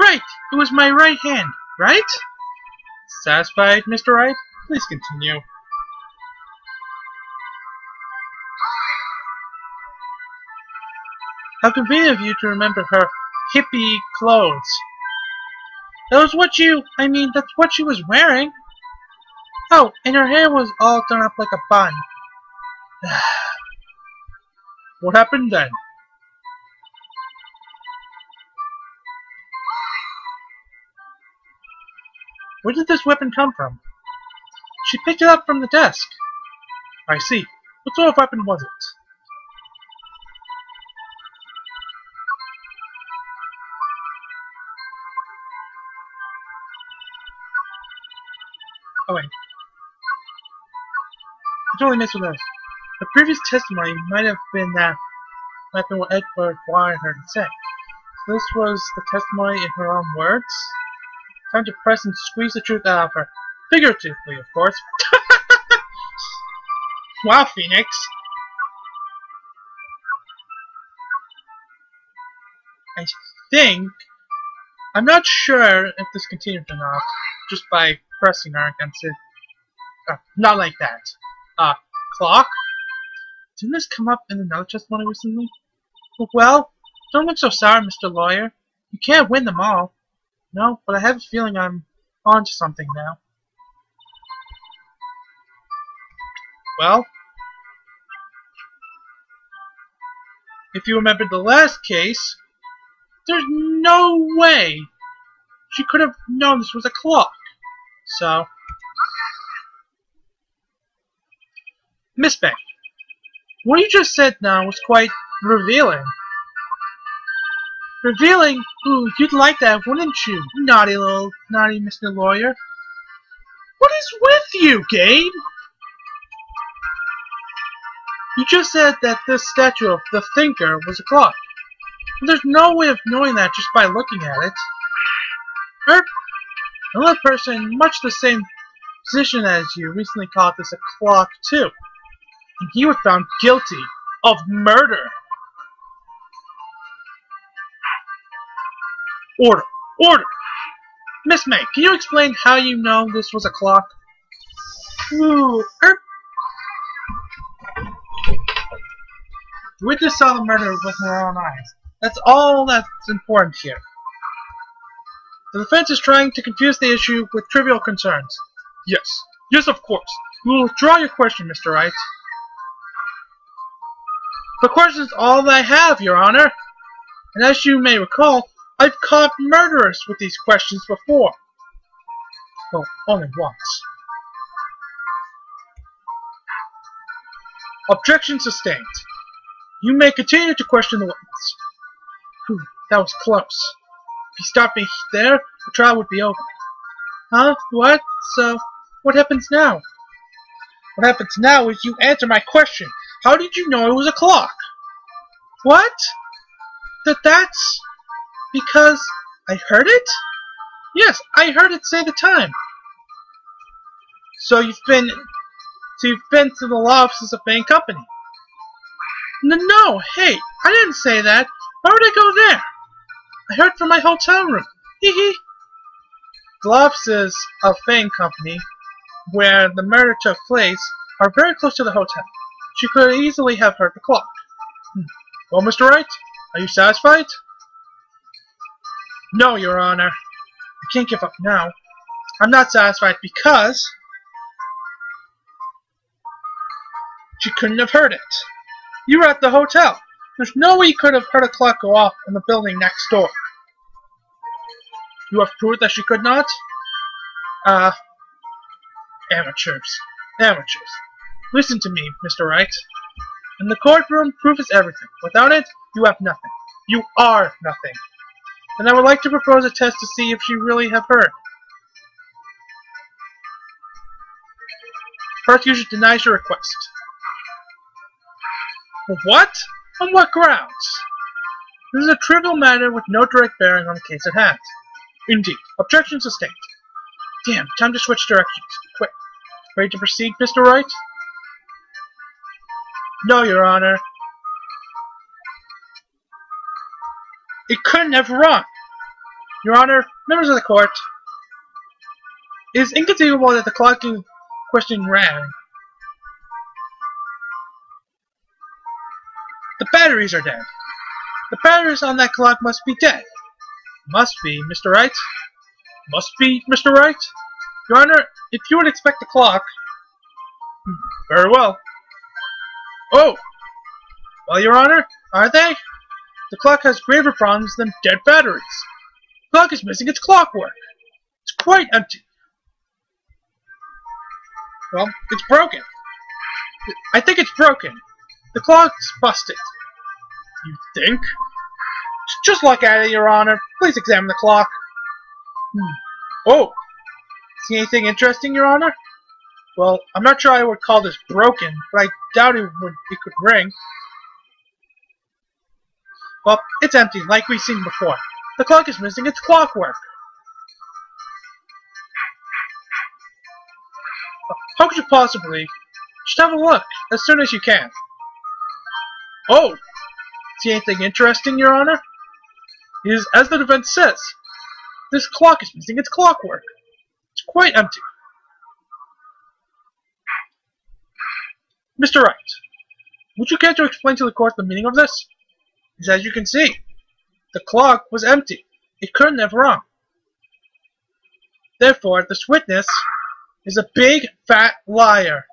Right! It was my right hand, right? Satisfied, Mr. Wright? Please continue. How convenient of you to remember her hippie clothes. That's what she was wearing. Oh, and her hair was all done up like a bun. What happened then? Where did this weapon come from? She picked it up from the desk. I see. What sort of weapon was it? Oh wait. I totally missed with this. The previous testimony might have been what Edward wanted her to say. So this was the testimony in her own words? Time to press and squeeze the truth out of her. Figuratively, of course. Wow, Phoenix. I think... I'm not sure if this continued or not, just by pressing her against it. Not like that. Clock? Didn't this come up in another testimony recently? Well, don't look so sour, Mr. Lawyer. You can't win them all. No, but I have a feeling I'm on to something now. Well, if you remember the last case, there's no way she could have known this was a clock. So, Miss Bank, what you just said now was quite revealing. Revealing? Ooh, you'd like that, wouldn't you? Naughty Mr. Lawyer. What is with you, Gabe? You just said that this statue of the Thinker was a clock. And there's no way of knowing that just by looking at it. Another person in much the same position as you recently called this a clock too. And he was found guilty of murder. Order! Order! Miss May, can you explain how you know this was a clock? Ooh, The witness saw the murder with her own eyes. That's all that's important here. The defense is trying to confuse the issue with trivial concerns. Yes. Yes, of course. We will withdraw your question, Mr. Wright. The question is all that I have, Your Honor. And as you may recall, I've caught murderers with these questions before. Well, only once. Objection sustained. You may continue to question the witness. Whew, that was close. If you stopped me there, the trial would be over. Huh? What? So, what happens now? What happens now is you answer my question. How did you know it was a clock? What? That's because I heard it? Yes, I heard it say the time. So you've been to the law offices of Bain Company. No, hey, I didn't say that. Why would I go there? I heard from my hotel room. Hee hee. The law offices of Bain Company, where the murder took place, are very close to the hotel. She could easily have heard the clock. Well, Mr. Wright, are you satisfied? No, Your Honor. I can't give up now. I'm not satisfied because she couldn't have heard it. You were at the hotel. There's no way you could have heard a clock go off in the building next door. You have proof that she could not? Amateurs. Amateurs. Listen to me, Mr. Wright. In the courtroom, proof is everything. Without it, you have nothing. You are nothing. And I would like to propose a test to see if she really have heard. Prosecution denies your request. What? On what grounds? This is a trivial matter with no direct bearing on the case at hand. Indeed. Objection sustained. Damn, time to switch directions. Quick. Ready to proceed, Mr. Wright? No, Your Honor. It couldn't have run. Your Honor, members of the court, it is inconceivable that the clock in question rang. The batteries are dead. The batteries on that clock must be dead. Must be, Mr. Wright. Must be, Mr. Wright. Your Honor, if you would expect the clock... Very well. Oh! Well, Your Honor, are they? The clock has graver problems than dead batteries. The clock is missing its clockwork. It's quite empty. Well, it's broken. I think it's broken. The clock's busted. You think? Just look at it, Your Honor. Please examine the clock. Oh! See anything interesting, Your Honor? Well, I'm not sure I would call this broken, but I doubt it could ring. Well, it's empty, like we've seen before. The clock is missing its clockwork. How could you possibly? Just have a look, as soon as you can. Oh! See anything interesting, Your Honor? It is as the defense says. This clock is missing its clockwork. It's quite empty. Mr. Wright, would you care to explain to the court the meaning of this? Because as you can see, the clock was empty. It couldn't have rung. Therefore, this witness is a big, fat liar.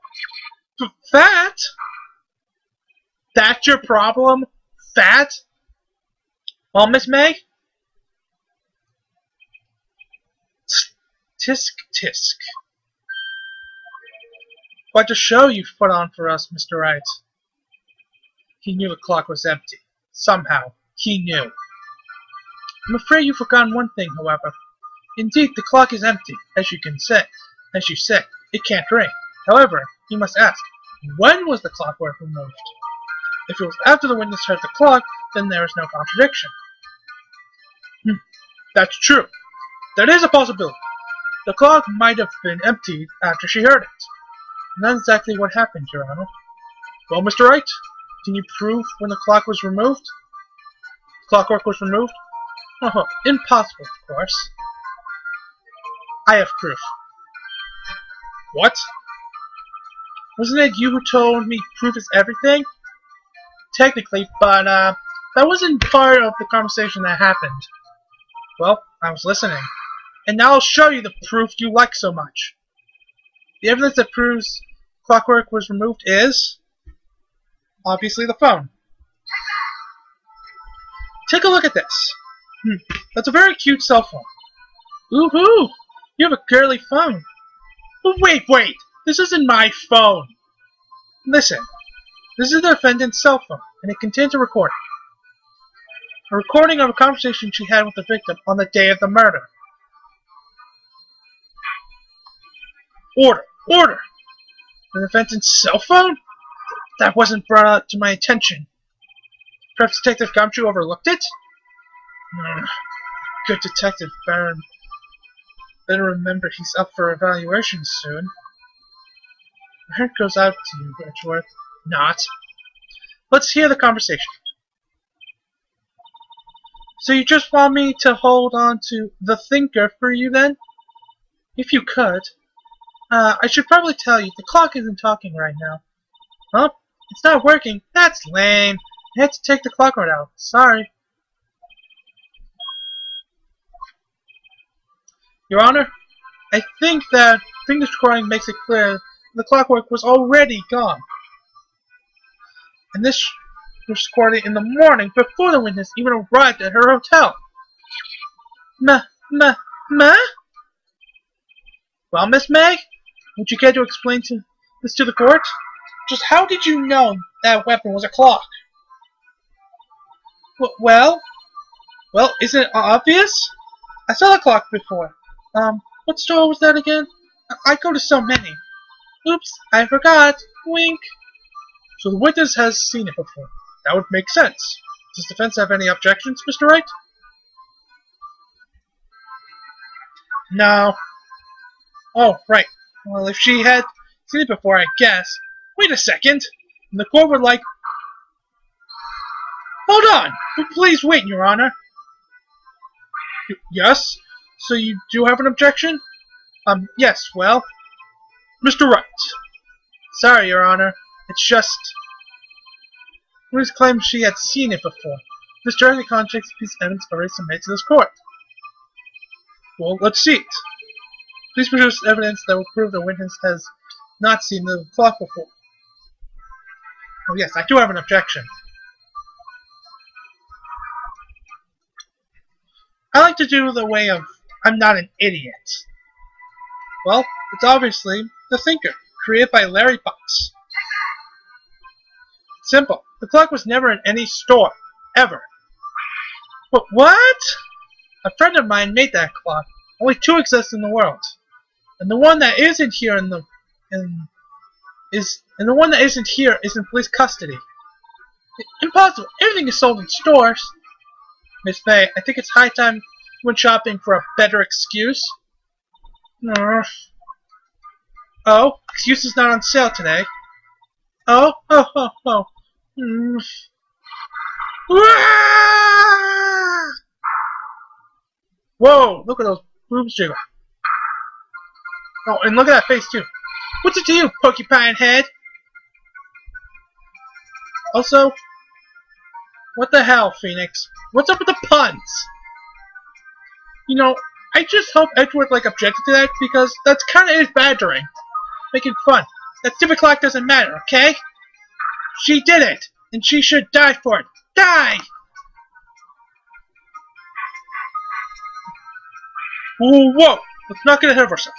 Fat? That's your problem? Fat? Well, Miss May? Tisk, tisk. Quite a show you've put on for us, Mr. Wright. He knew the clock was empty. Somehow, he knew. I'm afraid you've forgotten one thing, however. Indeed, the clock is empty, as you say. It can't ring. However, you must ask, when was the clockwork removed? If it was after the witness heard the clock, then there is no contradiction. That's true. That is a possibility. The clock might have been emptied after she heard it. And that's exactly what happened, Your Honor. Well, Mr. Wright, can you prove when the clock was removed? Clockwork was removed? Oh, impossible, of course. I have proof. What? Wasn't it you who told me proof is everything? Technically, but that wasn't part of the conversation that happened. Well, I was listening. And now I'll show you the proof you like so much. The evidence that proves clockwork was removed is... obviously the phone. Take a look at this. That's a very cute cell phone. Ooh-hoo! You have a girly phone. Oh, wait! This isn't my phone! Listen. This is the defendant's cell phone, and it contains a recording. A recording of a conversation she had with the victim on the day of the murder. Order! Order! The defendant's cell phone? That wasn't brought out to my attention. Perhaps Detective Gumshoe overlooked it? Good detective, Baron. Better remember he's up for evaluation soon. My heart goes out to you, Edgeworth. Not. Let's hear the conversation. So you just want me to hold on to the thinker for you then? If you could. I should probably tell you, the clock isn't talking right now. Oh, it's not working. That's lame. I had to take the clock right out. Sorry. Your Honor, I think that finger's recording makes it clear the clockwork was already gone. And this was recorded in the morning before the witness even arrived at her hotel. Ma? Well, Miss May, would you care to explain this to the court? Just how did you know that weapon was a clock? Well, isn't it obvious? I saw the clock before. What store was that again? I go to so many. Oops, I forgot. Wink. So the witness has seen it before. That would make sense. Does the defense have any objections, Mr. Wright? No. Oh, right. Well, if she had seen it before, I guess. Wait a second. And the court would like... Hold on! Please wait, Your Honor. Yes? So you do have an objection? Yes, well, Mr. Wright. Sorry, Your Honor. It's just... Witness claimed she had seen it before. This directly contradicts the piece of evidence already submitted to this court. Well, let's see it. Please produce evidence that will prove the witness has not seen the clock before. Oh yes, I do have an objection. I like to do the way of, I'm not an idiot. Well, it's obviously The Thinker, created by Larry Potts. Simple. The clock was never in any store, ever. But what? A friend of mine made that clock. Only 2 exist in the world. And the one that isn't here is in police custody. Impossible. Everything is sold in stores. Miss Faye, I think it's high time you went shopping for a better excuse. Oh, excuse is not on sale today. Oh. Whoa, look at those boobs jiggle. Oh, and look at that face too. What's it to you, porcupine head? Also, what the hell, Phoenix? What's up with the puns? You know, I just hope Edgeworth objected to that because that's kind of his badgering. Making fun. That stupid clock doesn't matter, okay? She did it, and she should die for it. Die! Whoa! Let's not get ahead of ourselves.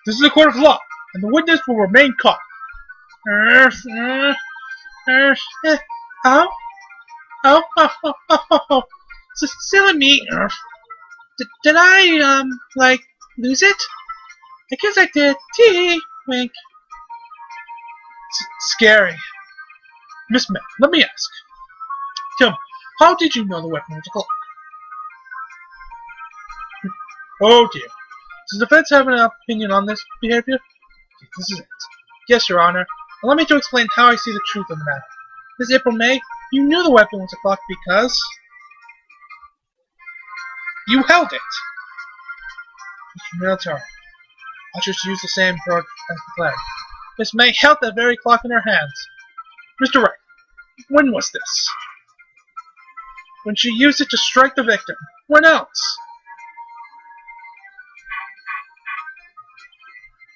This is a court of law, and the witness will remain calm. Silly me. Did I, lose it? I guess I did. Tee wink. Scary. Miss May, let me ask. Tell me, how did you know the weapon was a clock? Oh dear. Does the defense have an opinion on this behavior? This is it. Yes, Your Honor. Allow me to explain how I see the truth of the matter. Miss April May, you knew the weapon was a clock because... you held it! Mr. Military, I'll just use the same word as declared. Miss May held that very clock in her hands. Mr. Wright, when was this? When she used it to strike the victim. When else?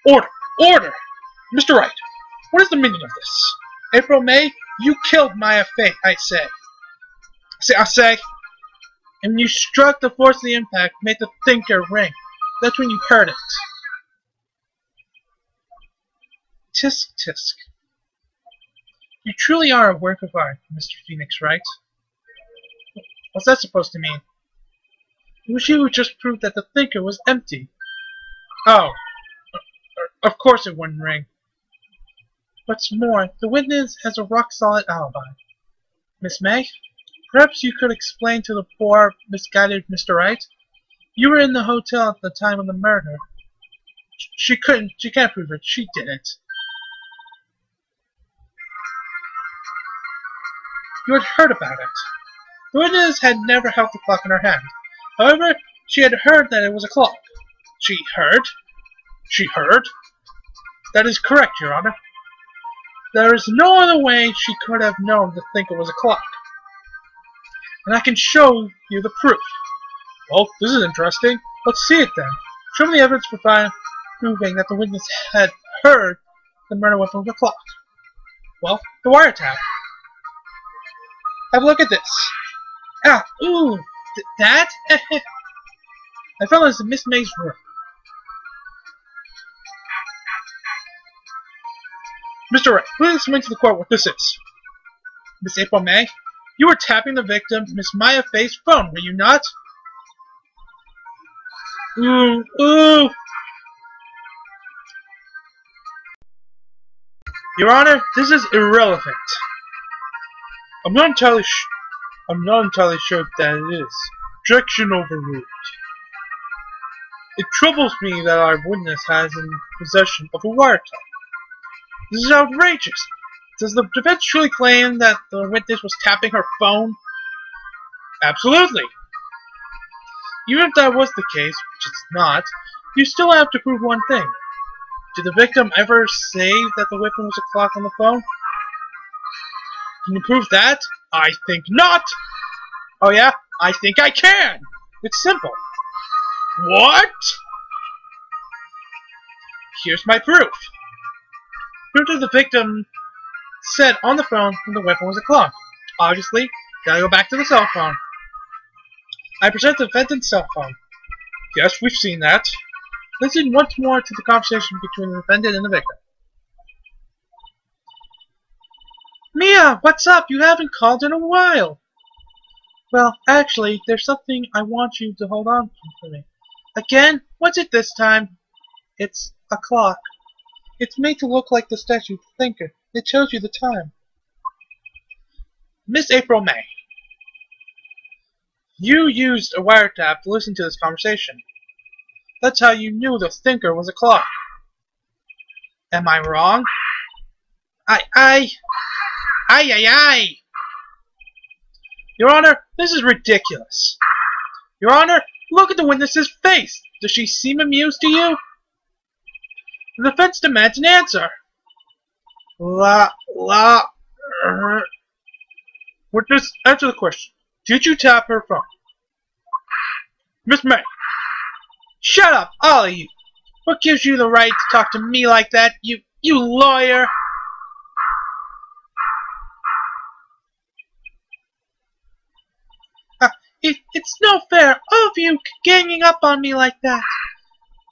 Order! Order! Mr. Wright, what is the meaning of this? April May, you killed Maya Fate, I say. I say, and when you struck, the force of the impact made the Thinker ring. That's when you heard it. Tisk, tisk. You truly are a work of art, Mr. Phoenix, Wright? What's that supposed to mean? I wish you would just prove that the Thinker was empty. Oh. Of course it wouldn't ring. What's more, the witness has a rock-solid alibi. Miss May, perhaps you could explain to the poor, misguided Mr. Wright. You were in the hotel at the time of the murder. She can't prove it. She did it. You had heard about it. The witness had never held the clock in her hand. However, she had heard that it was a clock. She heard? She heard? That is correct, Your Honor. There is no other way she could have known the Thinker was a clock. And I can show you the proof. Well, this is interesting. Let's see it then. Show me the evidence proving that the witness had heard the murder weapon was a clock. Well, the wiretap. Have a look at this. Ah, ooh, that? I found this in Miss May's room. Mr. Wright, please explain to the court what this is. Miss April May, you were tapping the victim, Miss Maya Faye's phone, were you not? Ooh. Your Honor, this is irrelevant. I'm not entirely sure that it is. Objection overruled. It troubles me that our witness has in possession of a wiretap. This is outrageous. Does the defense truly claim that the witness was tapping her phone? Absolutely. Even if that was the case, which it's not, you still have to prove one thing. Did the victim ever say that the weapon was a clock on the phone? Can you prove that? I think not! Oh yeah? I think I can! It's simple. What? Here's my proof. Proof that the victim said on the phone that the weapon was a clock. Obviously, gotta go back to the cell phone. I present the defendant's cell phone. Yes, we've seen that. Listen once more to the conversation between the defendant and the victim. Mia, what's up? You haven't called in a while. Well, actually, there's something I want you to hold on to for me. Again? What's it this time? It's a clock. It's made to look like the statue of the thinker. It shows you the time. Miss April May. You used a wiretap to listen to this conversation. That's how you knew the thinker was a clock. Am I wrong? Aye. Your Honor, this is ridiculous. Your Honor, look at the witness's face. Does she seem amused to you? The defense demands an answer. Witness, answer the question. Did you tap her phone? Miss May. Shut up, all of you. What gives you the right to talk to me like that, you lawyer? It's no fair, all of you ganging up on me like that.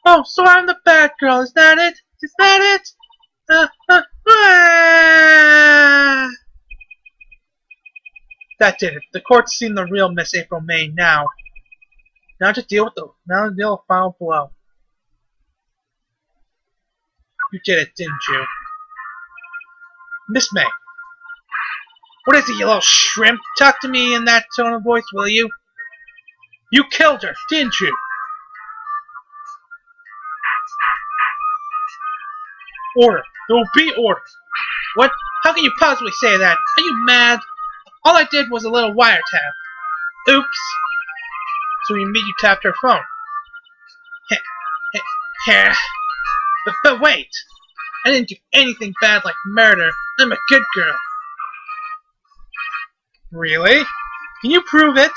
Oh, so I'm the bad girl, is that it? Is that it? That did it. The court's seen the real Miss April May now. Now to deal with the final blow. You did it, didn't you? Miss May. What is it, you little shrimp? Talk to me in that tone of voice, will you? You killed her, didn't you? Order. There will be order. What? How can you possibly say that? Are you mad? All I did was a little wiretap. Oops. So you mean you tapped her phone? But wait. I didn't do anything bad like murder. I'm a good girl. Really? Can you prove it?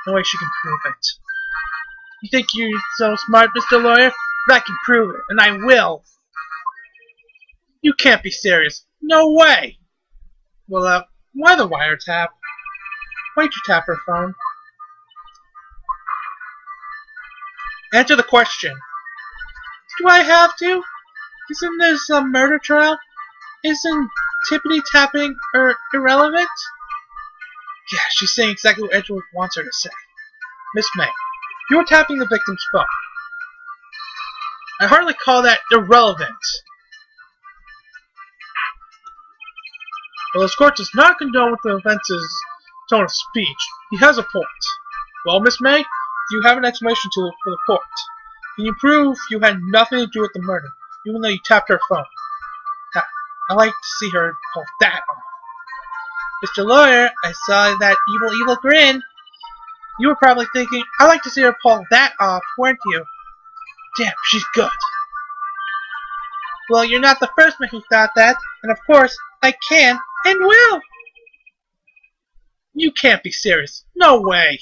No way she can prove it. You think you're so smart, Mr. Lawyer? But I can prove it, and I will. You can't be serious. No way. Well, why the wiretap? Why'd you tap her phone? Answer the question. Do I have to? Isn't this a murder trial? Isn't tippity-tapping irrelevant? Yeah, she's saying exactly what Edgeworth wants her to say. Miss May, you were tapping the victim's phone. I hardly call that irrelevant. Well, this court does not condone with the offense's tone of speech. He has a point. Well, Miss May, do you have an explanation for the court? Can you prove you had nothing to do with the murder, even though you tapped her phone? I like to see her pull that off. Mr. Lawyer, I saw that evil grin. You were probably thinking, I like to see her pull that off, weren't you? Damn, she's good. Well, you're not the first man who thought that, and of course, I can and will. You can't be serious. No way.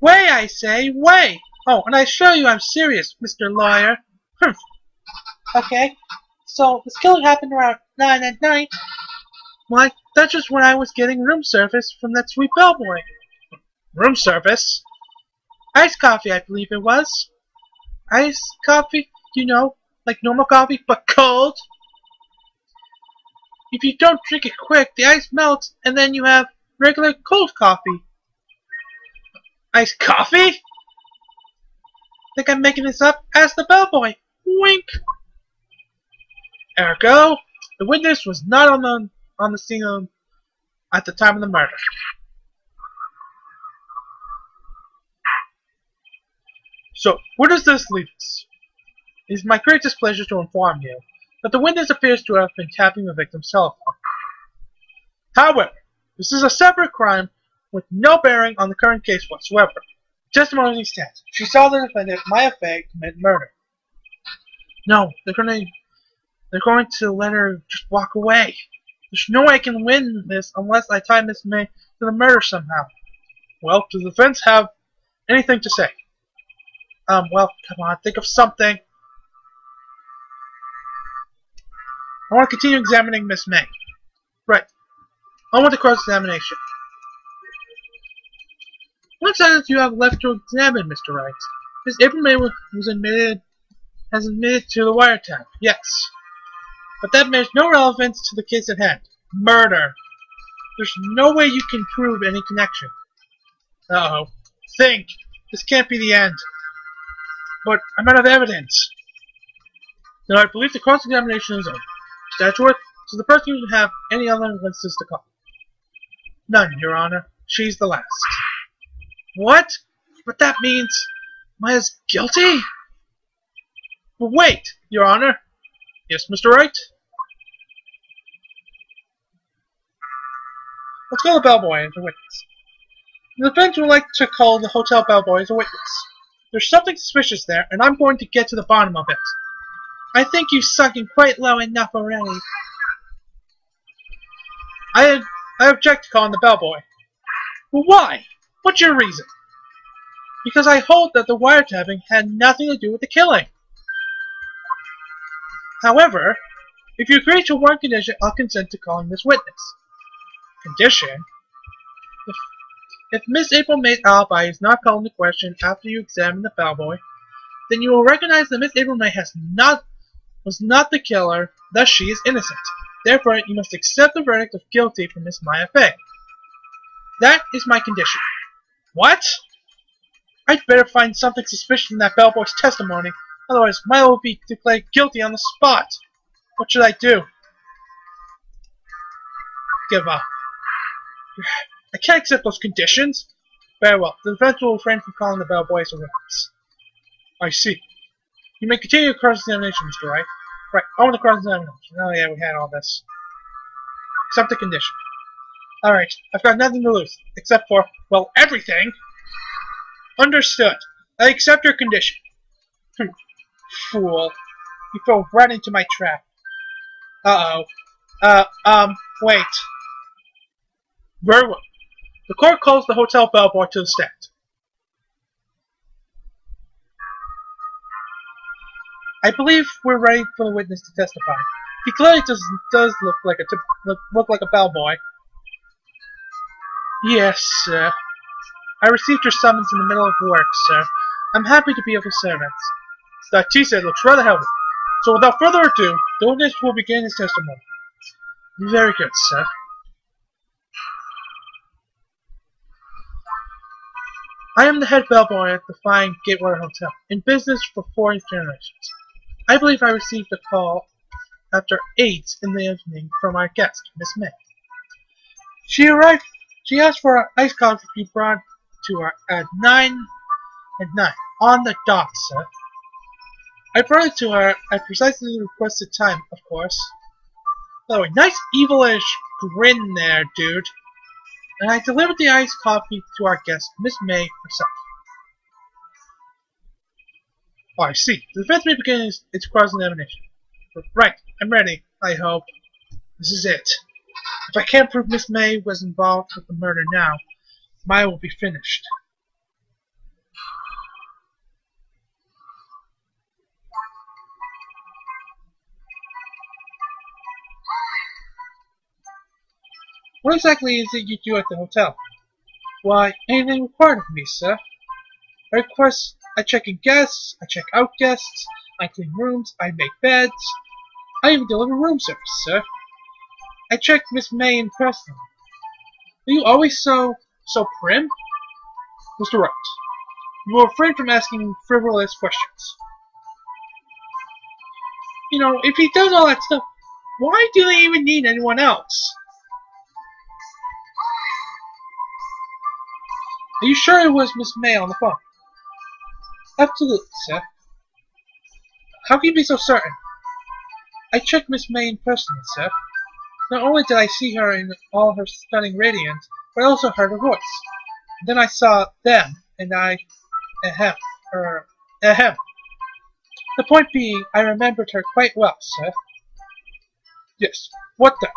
Way, I say, way. Oh, and I assure you I'm serious, Mr. Lawyer. Okay, so this killing happened around 9 at night. Why, that's just when I was getting room service from that sweet bellboy. Room service? Iced coffee, I believe it was. Iced coffee? You know, like normal coffee, but cold. If you don't drink it quick, the ice melts, and then you have regular cold coffee. Iced coffee? Think I'm making this up? Ask the bellboy. Wink. Ergo, the witness was not on the scene at the time of the murder. So, where does this leave us? It is my greatest pleasure to inform you that the witness appears to have been tapping the victim's cell phone. However, this is a separate crime with no bearing on the current case whatsoever. Testimony stands. She saw the defendant, Maya Fey, commit murder. No, they're going to let her just walk away. There's no way I can win this unless I tie Miss May to the murder somehow. Well, does the defense have anything to say? Well, come on, think of something. I want to continue examining Miss May. Right. On with the cross-examination. What evidence do you have left to examine, Mr. Wright? Miss April May has admitted to the wiretap. Yes. But that bears no relevance to the case at hand. Murder. There's no way you can prove any connection. Uh-oh. Think. This can't be the end. But I'm out of evidence. Now I believe the cross-examination is over. Statuette, does the person have any other witnesses to call? None, Your Honor. She's the last. What? But that means Maya's guilty? But wait, Your Honor. Yes, Mr. Wright? Let's call the bellboy as a witness. The defense would like to call the hotel bellboy as a witness. There's something suspicious there, and I'm going to get to the bottom of it. I think you've sunk in quite low enough already. I object to calling the bellboy. Well, why? What's your reason? Because I hold that the wiretapping had nothing to do with the killing. However, if you agree to one condition, I'll consent to calling this witness. Condition? If Miss April May's alibi is not called into question after you examine the bellboy, then you will recognize that Miss April May was not the killer, thus she is innocent. Therefore, you must accept the verdict of guilty for Miss Maya Fey. That is my condition. What? I'd better find something suspicious in that bellboy's testimony, otherwise Maya will be declared guilty on the spot. What should I do? Give up. I can't accept those conditions. Very well. The defense will refrain from calling the bellboy as a witness. I see. You may continue your cross-examination, Mr. Wright. Right, on the cross-examination. Oh yeah, we had all this. Accept the condition. Alright, I've got nothing to lose. Except for, well, everything! Understood. I accept your condition. Fool. You fell right into my trap. Uh-oh. Wait. Very well. The court calls the hotel bellboy to the stand. I believe we're ready for the witness to testify. He clearly does look like a bellboy. Yes, sir. I received your summons in the middle of work, sir. I'm happy to be of service. Statisa looks rather healthy. So without further ado, the witness will begin his testimony. Very good, sir. I am the head bellboy at the fine Gatewater Hotel, in business for 4 generations. I believe I received a call after 8 in the evening from our guest, Miss May. She arrived. She asked for an iced coffee to be brought to her at 9 on the dot, sir. I brought it to her at precisely the requested time, of course. By the way, nice evilish grin there, dude. And I delivered the iced coffee to our guest, Miss May herself. Oh, I see. The defense may begin its cross-examination. Right, I'm ready, I hope. This is it. If I can't prove Miss May was involved with the murder now, Maya will be finished. What exactly is it you do at the hotel? Why, anything required of me, sir. I check in guests, I check out guests, I clean rooms, I make beds, I even deliver room service, sir. I check Miss May in person. Are you always so prim? Mr. Wright, you will refrain from asking frivolous questions. You know, if he does all that stuff, why do they even need anyone else? Are you sure it was Miss May on the phone? Absolutely, sir. How can you be so certain? I checked Miss May in person, sir. Not only did I see her in all her stunning radiance, but I also heard her voice. And then I saw them, and I Ahem. Ahem. The point being, I remembered her quite well, sir. Yes. What the?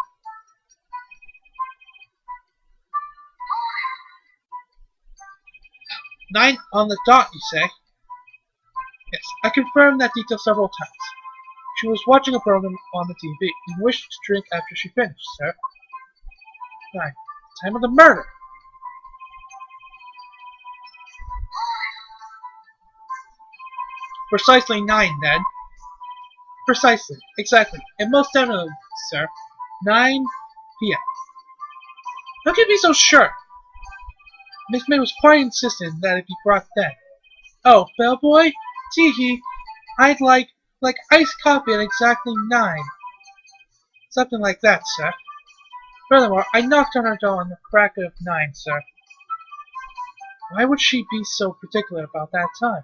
9 on the dot, you say? Yes, I confirmed that detail several times. She was watching a program on the TV and wished to drink after she finished, sir. 9. Time of the murder. Precisely 9, then. Precisely. Exactly. And most definitely, sir. 9 p.m. How can you be so sure? Miss May was quite insistent that it be brought then. Oh, bellboy? Tee-hee. I'd like iced coffee at exactly 9. Something like that, sir. Furthermore, I knocked on her door on the crack of 9, sir. Why would she be so particular about that time?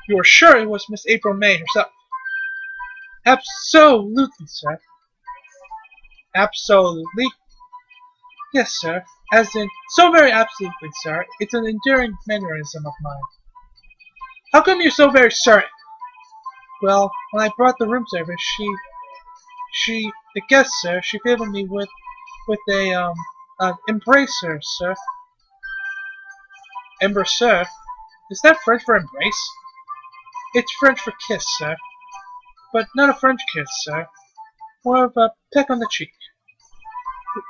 You are sure it was Miss April May herself? Absolutely, sir. Absolutely? Yes, sir. As in, so very absolutely, sir. It's an enduring mannerism of mine. How come you're so very certain? Well, when I brought the room service, the guest, sir, she favored me with an embracer, sir. Embracer? Is that French for embrace? It's French for kiss, sir. But not a French kiss, sir. More of a peck on the cheek.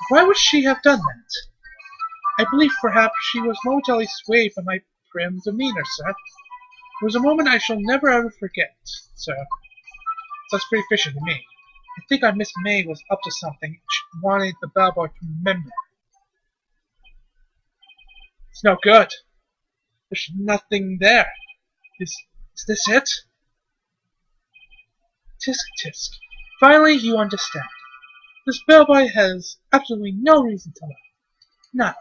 Why would she have done that? I believe perhaps she was momentarily swayed by my prim demeanor, sir. It was a moment I shall never ever forget, sir. Sounds pretty fishy to me. I think our Miss May was up to something she wanted the bellboy to remember. It's no good. There's nothing there. Is this it? Tisk tisk. Finally you understand. This bellboy has absolutely no reason to lie. Now,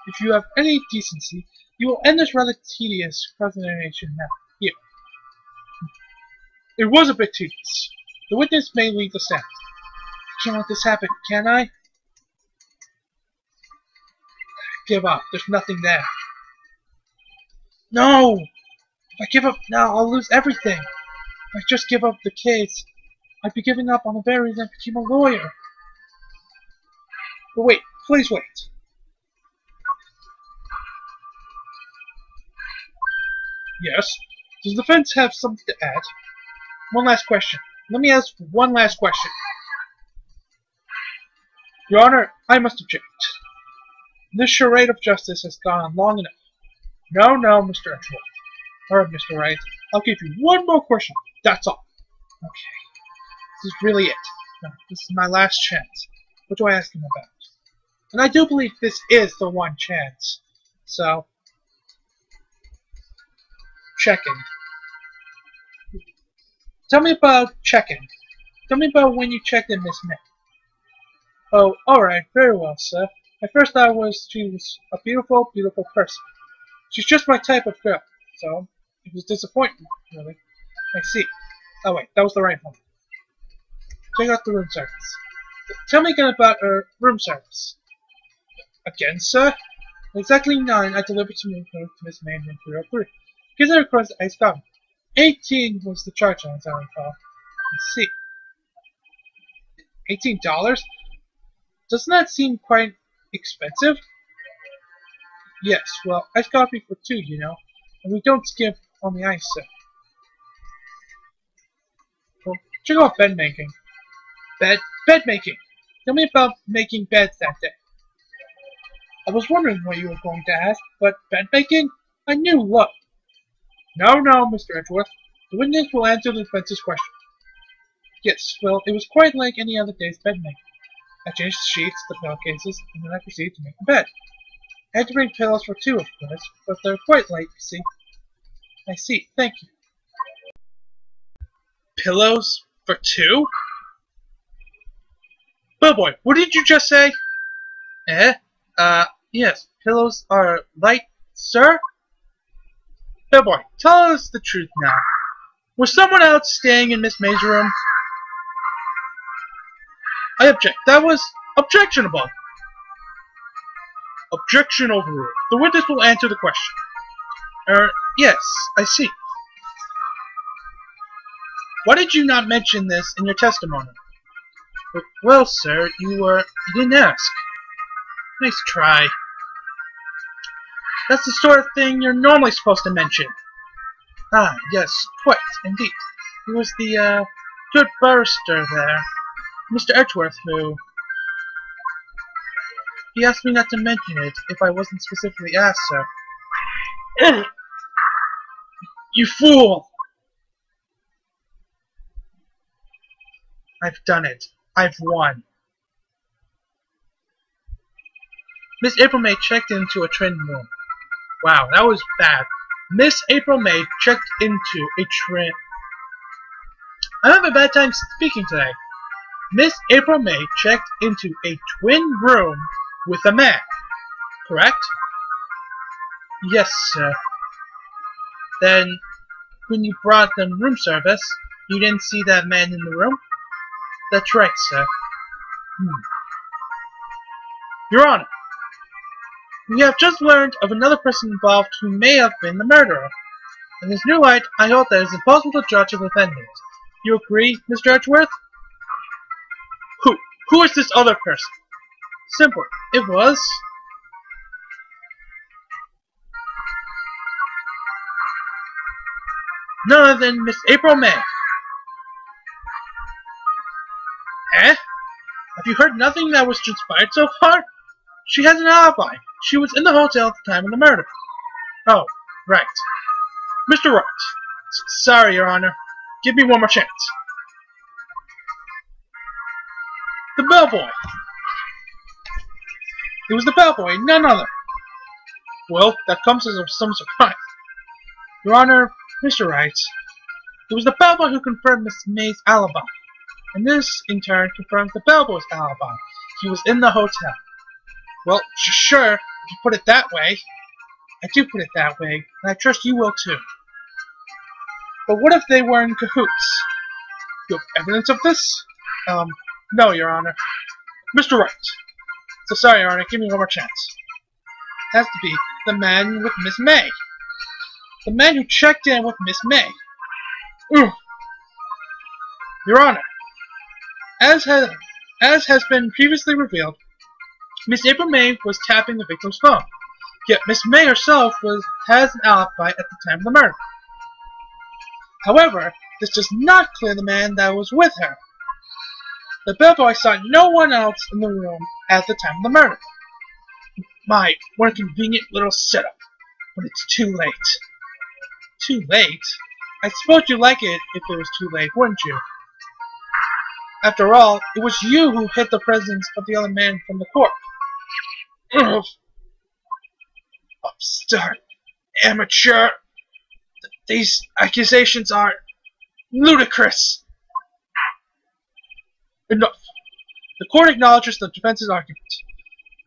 if you have any decency, you will end this rather tedious cross-examination now. Here. It was a bit tedious. The witness may leave the stand. I can't let this happen, can I? Give up. There's nothing there. No! If I give up now, I'll lose everything. If I just give up the case, I'd be giving up on the very reason I became a lawyer. But wait, please wait. Yes? Does the defense have something to add? One last question. Let me ask one last question. Your Honor, I must object. This charade of justice has gone on long enough. No, Mr. Edgeworth. Or Mr. Wright. I'll give you one more question. That's all. Okay. This is really it. No, this is my last chance. What do I ask him about? And I do believe this is the one chance. So, checking. Tell me about checking. Tell me about when you checked in Miss May. Oh, alright, very well, sir. My first thought was she was a beautiful, beautiful person. She's just my type of girl, so it was disappointing, really. I see. Oh wait, that was the right one. Check out the room service. Tell me again about her room service. Again, sir? At exactly 9, I delivered some room to Miss May in room 303. Gives her request iced coffee. 18 was the charge, as I recall. Let's see. $18? Doesn't that seem quite expensive? Yes, well, iced coffee for 2, you know. And we don't skip on the ice, sir. Well, check out bed making. Bed making! Tell me about making beds that day. I was wondering what you were going to ask, but bed making? I knew, look. No, Mr. Edgeworth. The witness will answer the defense's question. Yes, well, it was quite like any other day's bed making. I changed the sheets, the pillowcases, and then I proceeded to make a bed. I had to bring pillows for 2, of course, but they're quite light, you see. I see, thank you. Pillows for 2? Bellboy, what did you just say? Yes, pillows are light, sir? Bellboy, tell us the truth now. Was someone else staying in Miss May's room? I object. That was objectionable. Objection overruled. The witness will answer the question. Yes, I see. Why did you not mention this in your testimony? Well, sir, you didn't ask. Nice try. That's the sort of thing you're normally supposed to mention. Ah, yes, quite, indeed. It was the, good barrister there, Mr. Edgeworth, who... He asked me not to mention it if I wasn't specifically asked, sir. You fool! I've done it. I've won. Miss April May checked into a twin room. Wow, that was bad. Miss April May checked into a twin... I'm having a bad time speaking today. Miss April May checked into a twin room with a man. Correct? Yes, sir. Then, when you brought them room service, you didn't see that man in the room? That's right, sir. Your Honor, we have just learned of another person involved who may have been the murderer. In this new light, I hold that it is impossible to judge a defendant. You agree, Mr. Edgeworth? Who is this other person? Simple. It was... none other than Miss April May. Eh? Have you heard nothing that was transpired so far? She has an alibi. She was in the hotel at the time of the murder. Oh, right. Mr. Wright. Sorry, Your Honor. Give me one more chance. The bellboy. It was the bellboy, none other. Well, that comes as some surprise. Your Honor, Mr. Wright, it was the bellboy who confirmed Miss May's alibi. And this, in turn, confirms the bellboy's alibi. He was in the hotel. Well, sure, if you put it that way. I do put it that way, and I trust you will too. But what if they were in cahoots? You have evidence of this? No, Your Honor. Mr. Wright. So sorry, Your Honor, give me one more chance. It has to be the man with Miss May. The man who checked in with Miss May. Your Honor, as has been previously revealed, Miss April May was tapping the victim's phone. Yet Miss May herself has an alibi at the time of the murder. However, this does not clear the man that was with her. The bellboy saw no one else in the room at the time of the murder. My, what a convenient little setup, when it's too late. Too late? I suppose you'd like it if it was too late, wouldn't you? After all, it was you who hid the presence of the other man from the court. Ugh. Upstart. Amateur. These accusations are ludicrous. Enough. The court acknowledges the defense's argument.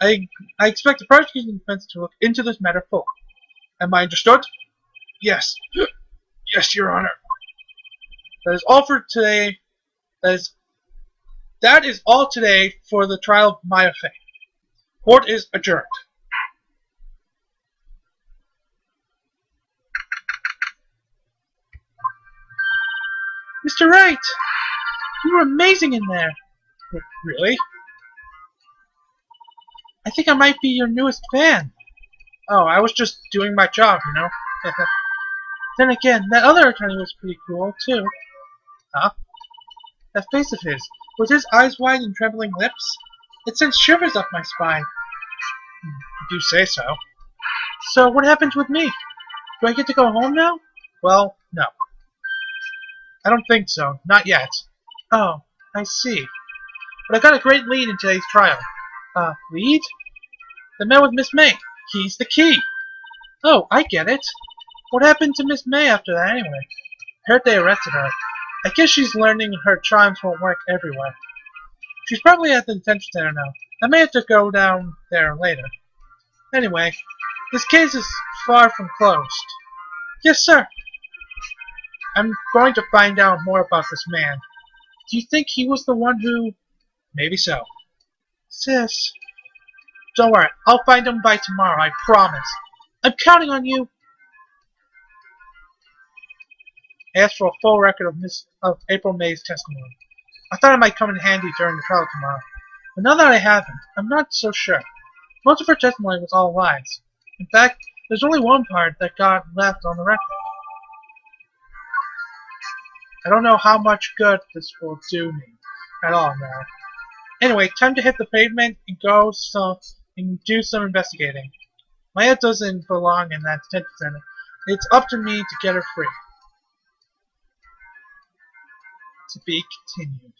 I expect the prosecution and defense to look into this matter fully. Am I understood? Yes. Yes, Your Honor. That is all for today. That is all today for the trial of Maya Fey. Court is adjourned. Mr. Wright! You were amazing in there. Really? I think I might be your newest fan. Oh, I was just doing my job, you know. Then again, that other attorney was pretty cool, too. Huh? That face of his, with his eyes wide and trembling lips, it sent shivers up my spine. You do say so. So, what happens with me? Do I get to go home now? Well, no. I don't think so. Not yet. Oh, I see. But I got a great lead in today's trial. Lead? The man with Miss May. He's the key. Oh, I get it. What happened to Miss May after that anyway? I heard they arrested her. I guess she's learning her charms won't work everywhere. She's probably at the detention center now. I may have to go down there later. Anyway, this case is far from closed. Yes, sir. I'm going to find out more about this man. Do you think he was the one who... Maybe so. Sis. Don't worry, I'll find him by tomorrow, I promise. I'm counting on you. I asked for a full record of April May's testimony. I thought it might come in handy during the trial tomorrow. But now that I haven't, I'm not so sure. Most of her testimony was all lies. In fact, there's only one part that got left on the record. I don't know how much good this will do me at all now. Anyway, time to hit the pavement and do some investigating. Maya doesn't belong in that detention center. It's up to me to get her free. To be continued.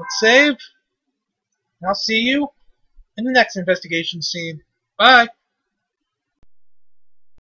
Let's save. I'll see you in the next investigation scene. Bye.